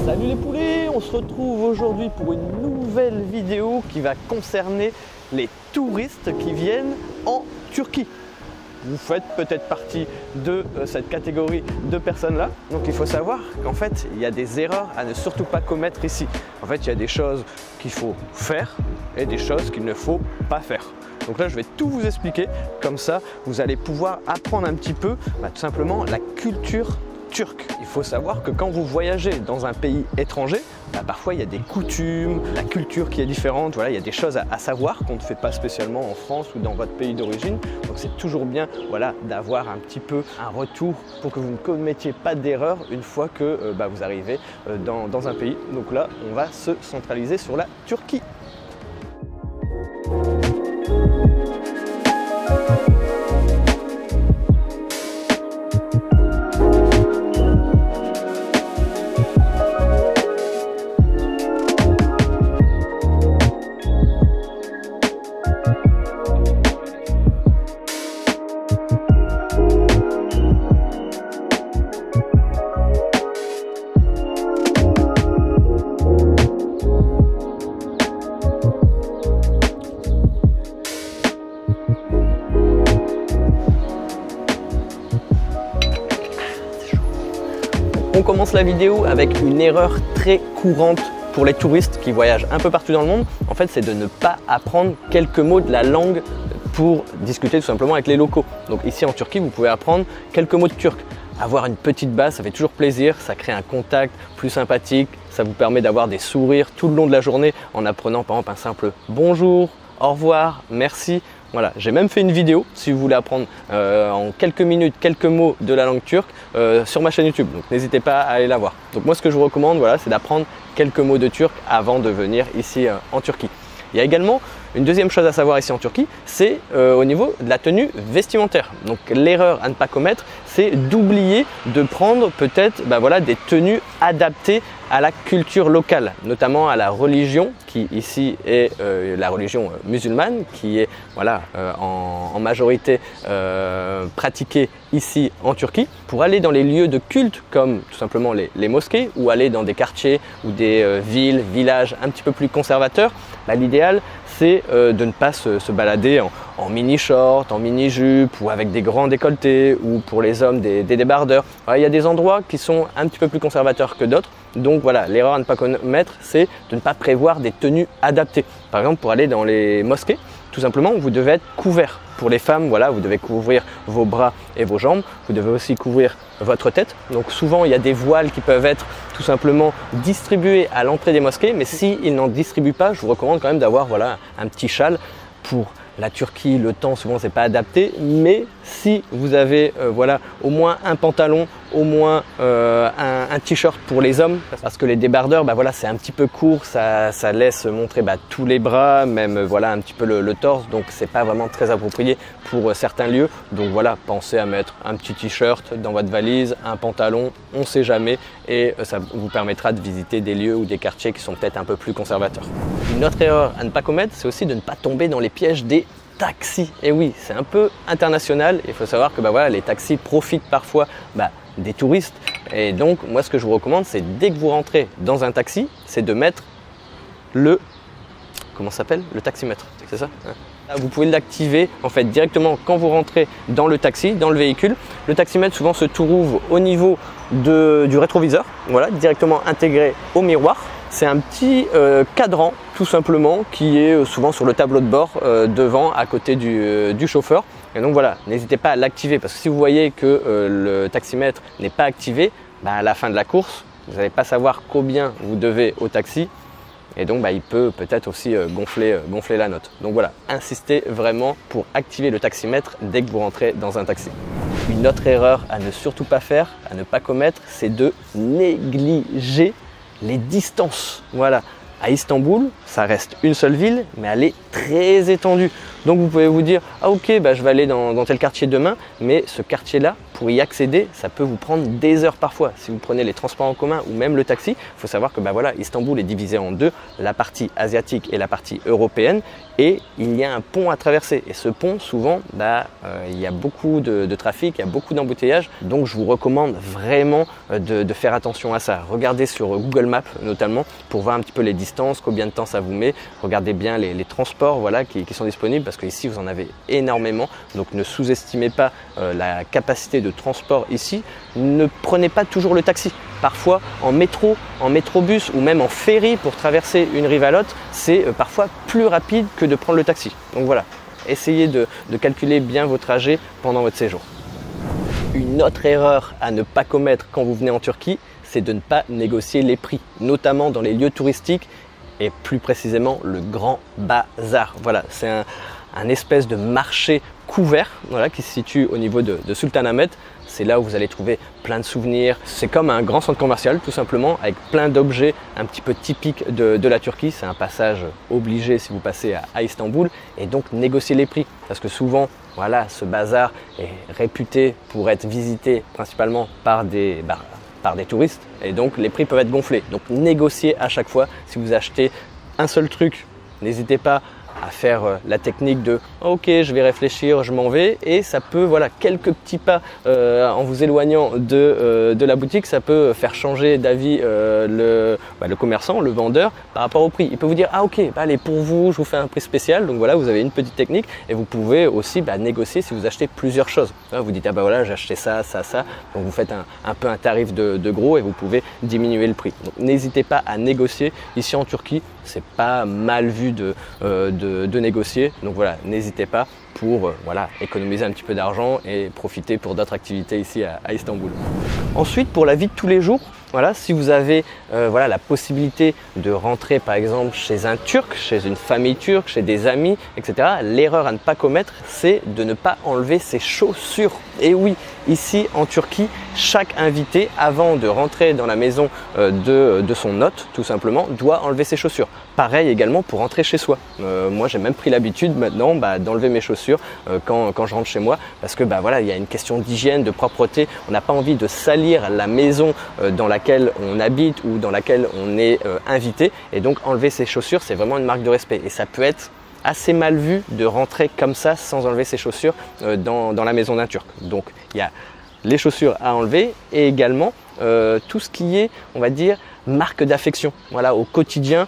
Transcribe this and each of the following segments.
Salut les poulets, on se retrouve aujourd'hui pour une nouvelle vidéo qui va concerner les touristes qui viennent en Turquie. Vous faites peut-être partie de cette catégorie de personnes-là. Donc il faut savoir qu'en fait, il y a des erreurs à ne surtout pas commettre ici. En fait, il y a des choses qu'il faut faire et des choses qu'il ne faut pas faire. Donc là, je vais tout vous expliquer. Comme ça, vous allez pouvoir apprendre un petit peu, tout simplement, la culture turque. Il faut savoir que quand vous voyagez dans un pays étranger, parfois il y a des coutumes, la culture qui est différente, voilà, il y a des choses à savoir qu'on ne fait pas spécialement en France ou dans votre pays d'origine. Donc c'est toujours bien, voilà, d'avoir un petit peu un retour pour que vous ne commettiez pas d'erreur une fois que vous arrivez dans un pays. Donc là, on va se centraliser sur la Turquie. On commence la vidéo avec une erreur très courante pour les touristes qui voyagent un peu partout dans le monde. En fait, c'est de ne pas apprendre quelques mots de la langue pour discuter tout simplement avec les locaux. Donc ici en Turquie, vous pouvez apprendre quelques mots de turc. Avoir une petite base, ça fait toujours plaisir, ça crée un contact plus sympathique, ça vous permet d'avoir des sourires tout le long de la journée en apprenant par exemple un simple bonjour, au revoir, merci. Voilà, j'ai même fait une vidéo si vous voulez apprendre en quelques minutes quelques mots de la langue turque sur ma chaîne YouTube. Donc n'hésitez pas à aller la voir. Donc moi ce que je vous recommande, voilà, c'est d'apprendre quelques mots de turc avant de venir ici en Turquie. Il y a également une deuxième chose à savoir ici en Turquie, c'est au niveau de la tenue vestimentaire. Donc l'erreur à ne pas commettre, c'est d'oublier de prendre peut-être des tenues adaptées à la culture locale, notamment à la religion qui ici est la religion musulmane, qui est en majorité pratiquée ici en Turquie. Pour aller dans les lieux de culte comme tout simplement les mosquées ou aller dans des quartiers ou des villes, villages un petit peu plus conservateurs, l'idéal c'est de ne pas se balader en mini-short, en mini-jupe ou avec des grands décolletés ou pour les hommes des débardeurs. Il y a des endroits qui sont un petit peu plus conservateurs que d'autres. Donc voilà, l'erreur à ne pas commettre, c'est de ne pas prévoir des tenues adaptées. Par exemple, pour aller dans les mosquées, tout simplement, vous devez être couvert. Pour les femmes, voilà, vous devez couvrir vos bras et vos jambes. Vous devez aussi couvrir votre tête. Donc souvent, il y a des voiles qui peuvent être tout simplement distribués à l'entrée des mosquées. Mais s'ils n'en distribuent pas, je vous recommande quand même d'avoir un petit châle. Pour la Turquie, le temps souvent c'est pas adapté, mais si vous avez au moins un pantalon, au moins un t-shirt pour les hommes, parce que les débardeurs, c'est un petit peu court, ça laisse montrer tous les bras, même un petit peu le torse, donc c'est pas vraiment très approprié pour certains lieux. Donc voilà, pensez à mettre un petit t-shirt dans votre valise, un pantalon, on sait jamais, et ça vous permettra de visiter des lieux ou des quartiers qui sont peut-être un peu plus conservateurs. Une autre erreur à ne pas commettre, c'est aussi de ne pas tomber dans les pièges des taxis. Et oui, c'est un peu international. Il faut savoir que les taxis profitent parfois des touristes. Et donc, moi, ce que je vous recommande, c'est dès que vous rentrez dans un taxi, c'est de mettre le taximètre. C'est ça, hein? Là, vous pouvez l'activer en fait directement quand vous rentrez dans le taxi, dans le véhicule. Le taximètre souvent se trouve au niveau du rétroviseur, voilà, directement intégré au miroir. C'est un petit cadran tout simplement qui est souvent sur le tableau de bord devant à côté du chauffeur. Et donc voilà, n'hésitez pas à l'activer parce que si vous voyez que le taximètre n'est pas activé, à la fin de la course, vous n'allez pas savoir combien vous devez au taxi et donc il peut peut-être aussi gonfler la note. Donc voilà, insistez vraiment pour activer le taximètre dès que vous rentrez dans un taxi. Une autre erreur à ne surtout pas faire, à ne pas commettre, c'est de négliger les distances. Voilà, à Istanbul, ça reste une seule ville, mais elle est très étendue. Donc vous pouvez vous dire, ah ok, bah, je vais aller dans tel quartier demain, mais ce quartier-là, pour y accéder, ça peut vous prendre des heures parfois. Si vous prenez les transports en commun ou même le taxi, il faut savoir que bah, voilà, Istanbul est divisé en deux, la partie asiatique et la partie européenne, et il y a un pont à traverser. Et ce pont, souvent, bah, il y a beaucoup de trafic, il y a beaucoup d'embouteillages, donc je vous recommande vraiment de faire attention à ça. Regardez sur Google Maps notamment pour voir un petit peu les distances, combien de temps ça vous met. Regardez bien les transports voilà, qui sont disponibles parce qu'ici vous en avez énormément. Donc ne sous-estimez pas la capacité de transport ici. Ne prenez pas toujours le taxi. Parfois en métro, en métrobus ou même en ferry pour traverser une rive à l'autre, c'est parfois plus rapide que de prendre le taxi. Donc voilà, essayez de calculer bien vos trajets pendant votre séjour. Une autre erreur à ne pas commettre quand vous venez en Turquie, c'est de ne pas négocier les prix, notamment dans les lieux touristiques et plus précisément le Grand Bazar. Voilà, c'est un espèce de marché couvert voilà, qui se situe au niveau de Sultanahmet. C'est là où vous allez trouver plein de souvenirs. C'est comme un grand centre commercial tout simplement avec plein d'objets un petit peu typiques de la Turquie. C'est un passage obligé si vous passez à Istanbul et donc négocier les prix parce que souvent voilà, ce bazar est réputé pour être visité principalement par des touristes et donc les prix peuvent être gonflés. Donc négociez à chaque fois. Si vous achetez un seul truc, n'hésitez pas à faire la technique de ok, je vais réfléchir, je m'en vais, et ça peut, voilà, quelques petits pas en vous éloignant de la boutique, ça peut faire changer d'avis le commerçant, le vendeur par rapport au prix. Il peut vous dire ah ok, bah, allez, pour vous je vous fais un prix spécial. Donc voilà, vous avez une petite technique et vous pouvez aussi négocier si vous achetez plusieurs choses. Vous dites ah bah voilà, j'ai acheté ça, ça, ça, donc vous faites un peu un tarif de gros et vous pouvez diminuer le prix. Donc n'hésitez pas à négocier. Ici en Turquie, c'est pas mal vu de négocier, donc voilà, n'hésitez pas pour voilà, économiser un petit peu d'argent et profiter pour d'autres activités ici à Istanbul. Ensuite, pour la vie de tous les jours, voilà, si vous avez voilà, la possibilité de rentrer par exemple chez un Turc, chez une famille turque, chez des amis, etc., l'erreur à ne pas commettre, c'est de ne pas enlever ses chaussures. Et oui, ici en Turquie, chaque invité, avant de rentrer dans la maison de son hôte, tout simplement, doit enlever ses chaussures. Pareil également pour rentrer chez soi. Moi, j'ai même pris l'habitude maintenant d'enlever mes chaussures quand je rentre chez moi parce que voilà, il y a une question d'hygiène, de propreté. On n'a pas envie de salir la maison dans laquelle on habite ou dans laquelle on est invité. Et donc, enlever ses chaussures, c'est vraiment une marque de respect. Et ça peut être assez mal vu de rentrer comme ça sans enlever ses chaussures dans la maison d'un Turc. Donc, il y a les chaussures à enlever et également tout ce qui est, on va dire, marque d'affection. Voilà, au quotidien,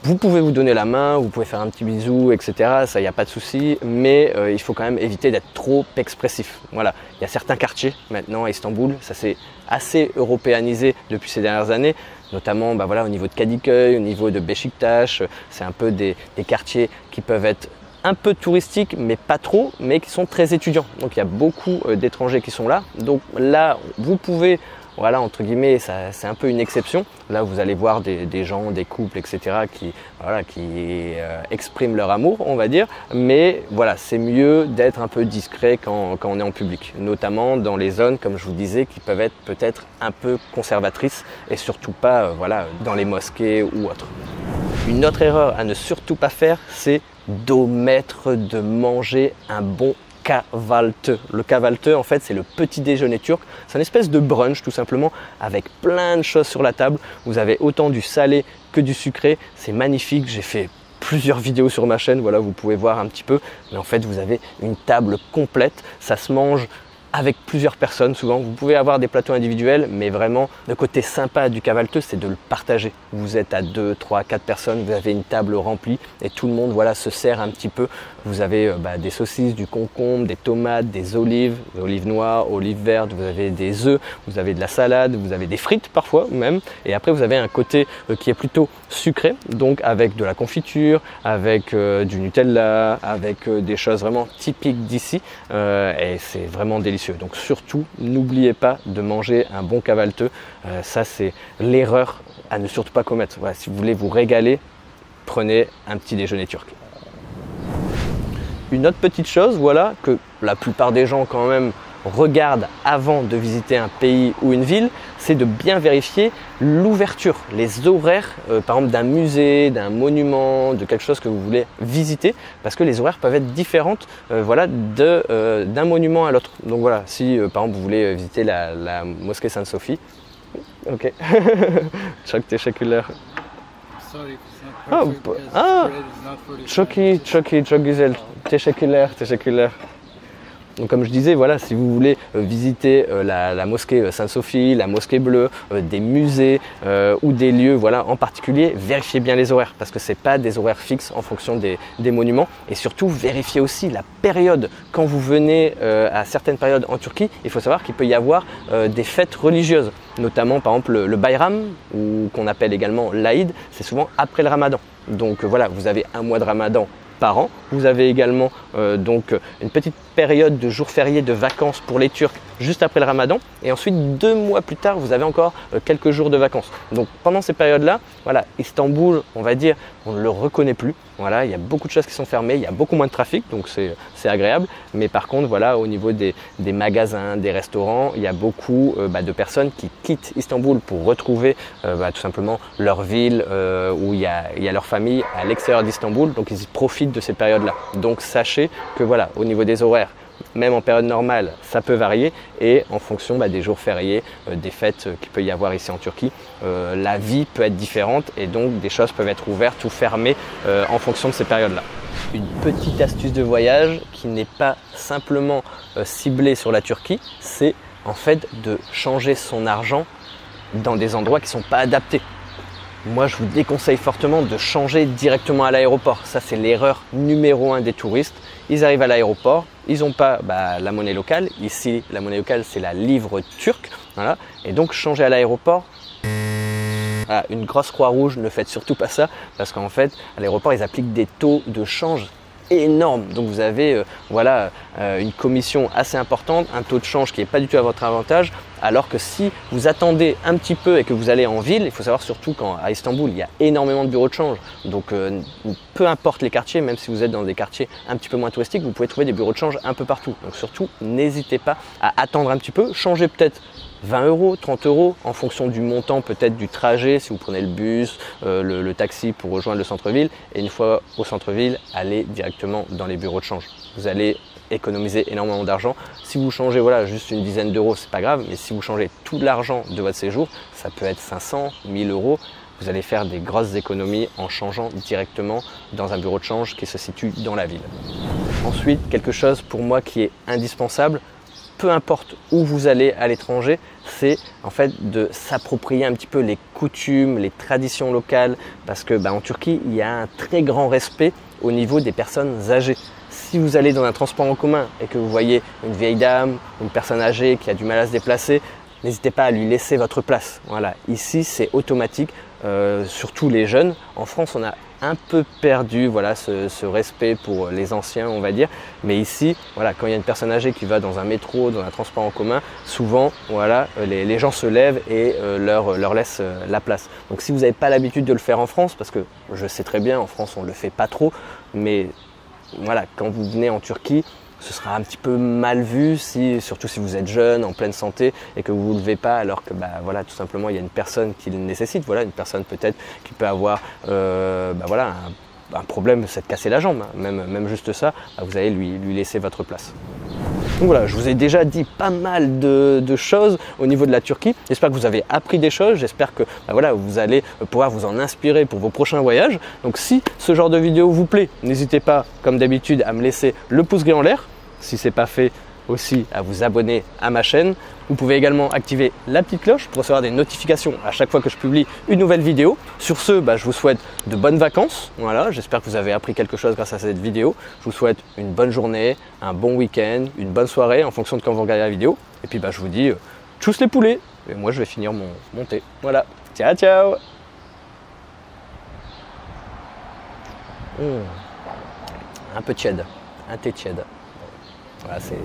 vous pouvez vous donner la main, vous pouvez faire un petit bisou, etc. Ça, il n'y a pas de souci, mais il faut quand même éviter d'être trop expressif. Voilà, il y a certains quartiers maintenant à Istanbul, ça s'est assez européanisé depuis ces dernières années, notamment voilà, au niveau de Kadıköy, au niveau de Beşiktaş. C'est un peu des quartiers qui peuvent être un peu touristiques, mais pas trop, mais qui sont très étudiants. Donc il y a beaucoup d'étrangers qui sont là. Donc là, vous pouvez, voilà, entre guillemets, c'est un peu une exception. Là, vous allez voir des gens, des couples, etc. qui expriment leur amour, on va dire. Mais voilà, c'est mieux d'être un peu discret quand on est en public. Notamment dans les zones, comme je vous disais, qui peuvent être peut-être un peu conservatrices et surtout pas voilà, dans les mosquées ou autres. Une autre erreur à ne surtout pas faire, c'est d'omettre de manger un bon kahvaltı. Le kahvaltı, en fait, c'est le petit déjeuner turc. C'est une espèce de brunch, tout simplement, avec plein de choses sur la table. Vous avez autant du salé que du sucré. C'est magnifique. J'ai fait plusieurs vidéos sur ma chaîne. Voilà, vous pouvez voir un petit peu. Mais en fait, vous avez une table complète. Ça se mange avec plusieurs personnes souvent. Vous pouvez avoir des plateaux individuels, mais vraiment le côté sympa du kahvaltı, c'est de le partager. Vous êtes à 2, 3, 4 personnes, vous avez une table remplie et tout le monde voilà, se sert un petit peu. Vous avez des saucisses, du concombre, des tomates, des olives noires, olives vertes, vous avez des œufs, vous avez de la salade, vous avez des frites parfois même. Et après vous avez un côté qui est plutôt sucré, donc avec de la confiture, avec du Nutella, avec des choses vraiment typiques d'ici. Et c'est vraiment délicieux. Donc surtout, n'oubliez pas de manger un bon kahvaltı. Ça, c'est l'erreur à ne surtout pas commettre. Voilà, si vous voulez vous régaler, prenez un petit déjeuner turc. Une autre petite chose, voilà, que la plupart des gens quand même regarde avant de visiter un pays ou une ville, c'est de bien vérifier l'ouverture, les horaires, par exemple d'un musée, d'un monument, de quelque chose que vous voulez visiter, parce que les horaires peuvent être différentes voilà, d'un monument à l'autre. Donc voilà, si par exemple vous voulez visiter la mosquée Sainte-Sophie, ok, choc técheculaire. Çok güzel, teşekkürler. Donc comme je disais, voilà, si vous voulez visiter la mosquée Sainte-Sophie, la mosquée bleue, des musées ou des lieux voilà, en particulier, vérifiez bien les horaires parce que ce n'est pas des horaires fixes en fonction des monuments. Et surtout, vérifiez aussi la période. Quand vous venez à certaines périodes en Turquie, il faut savoir qu'il peut y avoir des fêtes religieuses, notamment par exemple le Bayram, ou qu'on appelle également l'Aïd, c'est souvent après le Ramadan. Donc voilà, vous avez un mois de Ramadan par an. Vous avez également donc une petite période de jours fériés de vacances pour les Turcs juste après le Ramadan et ensuite 2 mois plus tard vous avez encore quelques jours de vacances. Donc pendant ces périodes-là, voilà, Istanbul, on va dire, on ne le reconnaît plus. Voilà, il y a beaucoup de choses qui sont fermées, il y a beaucoup moins de trafic, donc c'est agréable. Mais par contre, voilà, au niveau des magasins, des restaurants, il y a beaucoup de personnes qui quittent Istanbul pour retrouver tout simplement leur ville où il y a leur famille à l'extérieur d'Istanbul, donc ils y profitent de ces périodes-là. Donc sachez que voilà, au niveau des horaires, même en période normale, ça peut varier et en fonction des jours fériés, des fêtes qu'il peut y avoir ici en Turquie, la vie peut être différente et donc des choses peuvent être ouvertes ou fermées en fonction de ces périodes-là. Une petite astuce de voyage qui n'est pas simplement ciblée sur la Turquie, c'est en fait de changer son argent dans des endroits qui ne sont pas adaptés. Moi, je vous déconseille fortement de changer directement à l'aéroport. Ça, c'est l'erreur numéro 1 des touristes. Ils arrivent à l'aéroport, ils n'ont pas la monnaie locale. Ici, la monnaie locale, c'est la livre turque. Voilà. Et donc, changer à l'aéroport, voilà, une grosse croix rouge, ne faites surtout pas ça. Parce qu'en fait, à l'aéroport, ils appliquent des taux de change énorme. Donc vous avez une commission assez importante, un taux de change qui n'est pas du tout à votre avantage, alors que si vous attendez un petit peu et que vous allez en ville, il faut savoir surtout qu'à Istanbul, il y a énormément de bureaux de change. Donc peu importe les quartiers, même si vous êtes dans des quartiers un petit peu moins touristiques, vous pouvez trouver des bureaux de change un peu partout. Donc surtout, n'hésitez pas à attendre un petit peu, changez peut-être 20 €, 30 € en fonction du montant peut-être du trajet, si vous prenez le bus, le taxi pour rejoindre le centre-ville. Et une fois au centre-ville, allez directement dans les bureaux de change. Vous allez économiser énormément d'argent. Si vous changez juste une dizaine d'euros, c'est pas grave, mais si vous changez tout l'argent de votre séjour, ça peut être 500, 1000 €. Vous allez faire des grosses économies en changeant directement dans un bureau de change qui se situe dans la ville. Ensuite, quelque chose pour moi qui est indispensable, peu importe où vous allez à l'étranger, c'est en fait de s'approprier un petit peu les coutumes, les traditions locales, parce que en Turquie, il y a un très grand respect au niveau des personnes âgées. Si vous allez dans un transport en commun et que vous voyez une vieille dame, une personne âgée qui a du mal à se déplacer, n'hésitez pas à lui laisser votre place. Voilà, ici c'est automatique, surtout les jeunes. En France, on a un peu perdu ce respect pour les anciens, on va dire. Mais ici, quand il y a une personne âgée qui va dans un métro, dans un transport en commun, souvent les gens se lèvent et leur laissent la place. Donc si vous n'avez pas l'habitude de le faire en France, parce que je sais très bien, en France on ne le fait pas trop, mais quand vous venez en Turquie, ce sera un petit peu mal vu, surtout si vous êtes jeune, en pleine santé et que vous ne vous levez pas alors que tout simplement il y a une personne qui le nécessite. Une personne peut-être qui peut avoir un problème, c'est de casser la jambe, même juste ça, vous allez lui laisser votre place. Donc voilà, je vous ai déjà dit pas mal de choses au niveau de la Turquie. J'espère que vous avez appris des choses, j'espère que vous allez pouvoir vous en inspirer pour vos prochains voyages. Donc si ce genre de vidéo vous plaît, n'hésitez pas comme d'habitude à me laisser le pouce bleu en l'air. Si ce n'est pas fait, aussi à vous abonner à ma chaîne. Vous pouvez également activer la petite cloche pour recevoir des notifications à chaque fois que je publie une nouvelle vidéo. Sur ce, je vous souhaite de bonnes vacances. Voilà, j'espère que vous avez appris quelque chose grâce à cette vidéo. Je vous souhaite une bonne journée, un bon week-end, une bonne soirée en fonction de quand vous regardez la vidéo. Et puis je vous dis tchuss les poulets. Et moi je vais finir mon thé. Voilà, ciao ciao. Un peu tiède, un thé tiède. Voilà, c'est